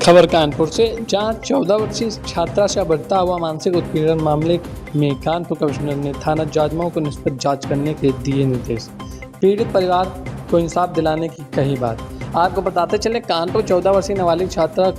खबर कानपुर से, जहां 14 वर्षीय छात्रा से बढ़ता हुआ मानसिक उत्पीड़न मामले में कानपुर कमिश्नर ने थाना जाजमऊ को निष्पक्ष जांच करने के दिए निर्देश। पीड़ित परिवार को इंसाफ दिलाने की कही बात। आपको बताते चले, कानपुर 14 वर्षीय नाबालिग छात्रा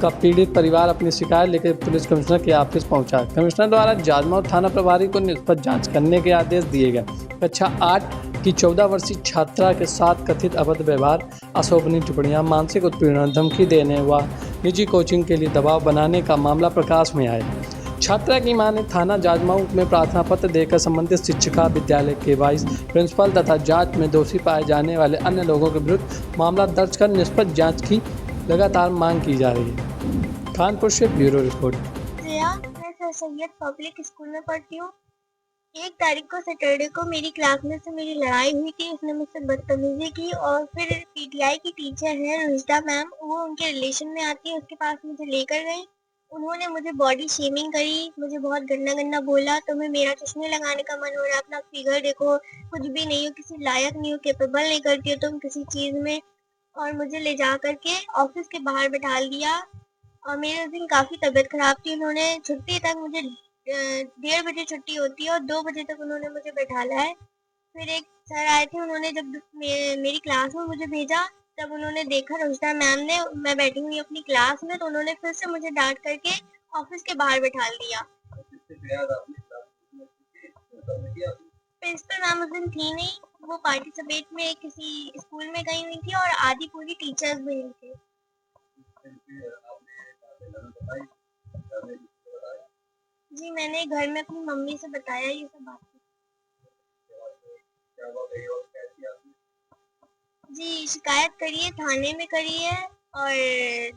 का पीड़ित परिवार अपनी शिकायत लेकर पुलिस कमिश्नर के ऑफिस पहुंचा। कमिश्नर द्वारा जाजमऊ थाना प्रभारी को निष्पक्ष जांच करने के आदेश दिए गए। कक्षा 8 की 14 वर्षीय छात्रा के साथ कथित अभद्र व्यवहार, अशोभनीय टिप्पणियां, मानसिक उत्पीड़न, धमकी देने व निजी कोचिंग के लिए दबाव बनाने का मामला प्रकाश में आया। छात्रा की मां ने थाना जाजमऊ में प्रार्थना पत्र देकर संबंधित शिक्षिका, विद्यालय के वाइस प्रिंसिपल तथा जांच में दोषी पाए जाने वाले अन्य लोगों के विरुद्ध मामला दर्ज कर निष्पक्ष जांच की लगातार मांग की जा रही है। कानपुर से ब्यूरो रिपोर्ट। मैं सर सैयद पब्लिक स्कूल में पढ़ती हूँ। 1 तारीख को सैटरडे को मेरी क्लास में से मेरी लड़ाई हुई थी। उसने मुझसे बदतमीजी की और फिर पीटीआई की टीचर है रुजदा मैम, वो उनके रिलेशन में आती है, उसके पास मुझे लेकर गई। उन्होंने मुझे बॉडी शेमिंग करी, मुझे बहुत गंदा बोला। तुम्हें मेरा चश्मे लगाने का मन हो रहा है, अपना फिगर देखो, कुछ भी नहीं हो, किसी लायक नहीं हो, कैपेबल नहीं करती हो तुम किसी चीज़ में। और मुझे ले जा करके ऑफिस के बाहर बैठा दिया। और मेरे उस दिन काफ़ी तबीयत ख़राब थी। उन्होंने छुट्टी तक मुझे 1:30 बजे छुट्टी होती है और 2 बजे तक उन्होंने मुझे बैठाला है। फिर एक सर आए थे, उन्होंने जब मेरी क्लास में मुझे भेजा, तब उन्होंने देखा रुजदा मैम ने मैं बैठी हुई अपनी क्लास में, तो उन्होंने फिर से मुझे डांट करके ऑफिस के बाहर बैठा दिया। प्रिंसिपल मैम उस दिन थी नहीं, वो पार्टिसिपेट में किसी स्कूल में गई हुई थी और आधी पूरी टीचर्स भी नहीं थे। जी, मैंने घर में अपनी मम्मी से बताया ये सब बात। जी, शिकायत करी है, थाने में करी है और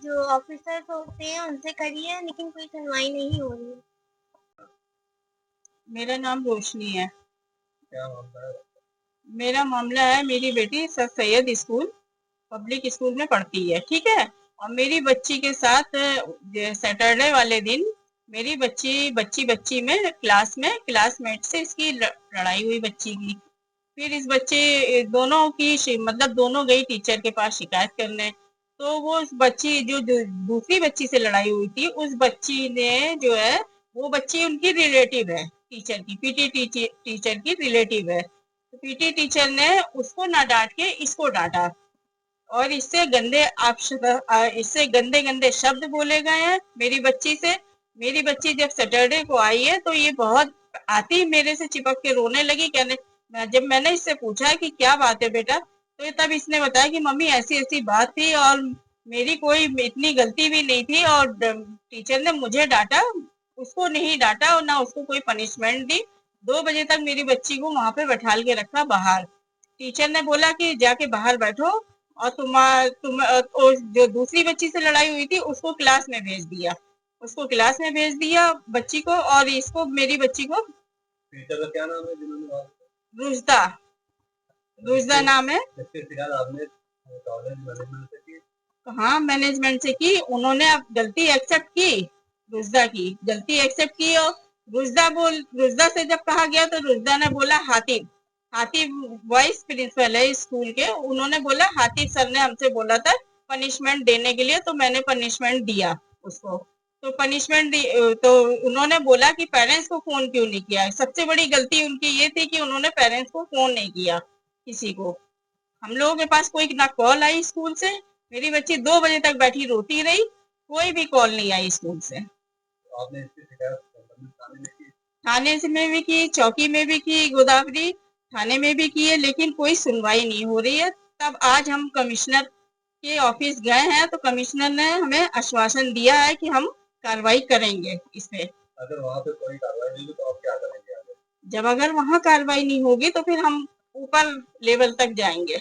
जो ऑफिसर्स होते हैं उनसे करी है, लेकिन कोई सुनवाई नहीं हो रही है। मेरा नाम रोशनी है। क्या मामला है? मेरा मामला है, मेरी बेटी sir Syed school public school में पढ़ती है, ठीक है। और मेरी बच्ची के साथ सैटरडे वाले दिन मेरी बच्ची में क्लासमेट से इसकी लड़ाई हुई बच्ची की। फिर इस बच्चे दोनों की मतलब दोनों गई टीचर के पास शिकायत करने। तो वो उस बच्ची जो दूसरी बच्ची से लड़ाई हुई थी, उस बच्ची ने जो है, वो बच्ची उनकी रिलेटिव है, टीचर की, पीटी टीचर की रिलेटिव है। तो पीटी टीचर ने उसको ना डांट के इसको डांटा और इससे गंदे गंदे शब्द बोले गए हैं मेरी बच्ची से। मेरी बच्ची जब सैटरडे को आई है तो ये बहुत आती मेरे से चिपक के रोने लगी। कहने, जब मैंने इससे पूछा कि क्या बात है बेटा, तो तब इसने बताया कि मम्मी ऐसी ऐसी बात थी और मेरी कोई इतनी गलती भी नहीं थी और टीचर ने मुझे डांटा, उसको नहीं डांटा और ना उसको कोई पनिशमेंट दी। 2 बजे तक मेरी बच्ची को वहां पे बैठाल के रखा बाहर। टीचर ने बोला कि जाके बाहर बैठो और जो दूसरी बच्ची से लड़ाई हुई थी उसको क्लास में भेज दिया बच्ची को, और इसको मेरी बच्ची को। टीचर का क्या नाम है जिन्होंने बात रुजदा नाम है। इसके शिकायत आपने कॉलेज मैनेजमेंट से की? हाँ, मैनेजमेंट से की। उन्होंने अब गलती एक्सेप्ट की, रुजदा की गलती एक्सेप्ट की। और रुजदा से जब कहा गया तो रुजदा ने बोला हातिब वाइस प्रिंसिपल है स्कूल के, उन्होंने बोला हातिब सर ने हमसे बोला था पनिशमेंट देने के लिए, तो मैंने पनिशमेंट दिया उसको। तो तो उन्होंने बोला कि पेरेंट्स को फोन क्यों नहीं किया। सबसे बड़ी गलती उनकी ये थी कि उन्होंने पेरेंट्स को फोन नहीं किया किसी को। हम लोगों के पास कोई ना कॉल आई स्कूल से। मेरी बच्ची 2 बजे तक बैठी रोती रही, कोई भी कॉल नहीं आई स्कूल से। आपने इसकी शिकायत थाने में की? थाने से में भी की, चौकी में भी की, गोदावरी थाने में भी की है, लेकिन कोई सुनवाई नहीं हो रही है। तब आज हम कमिश्नर के ऑफिस गए हैं तो कमिश्नर ने हमें आश्वासन दिया है कि हम कार्रवाई करेंगे इस पे। अगर वहाँ पे कोई कार्रवाई नहीं हुई तो आप क्या करेंगे आगे? जब अगर वहाँ कार्रवाई नहीं होगी तो फिर हम ऊपर लेवल तक जाएंगे।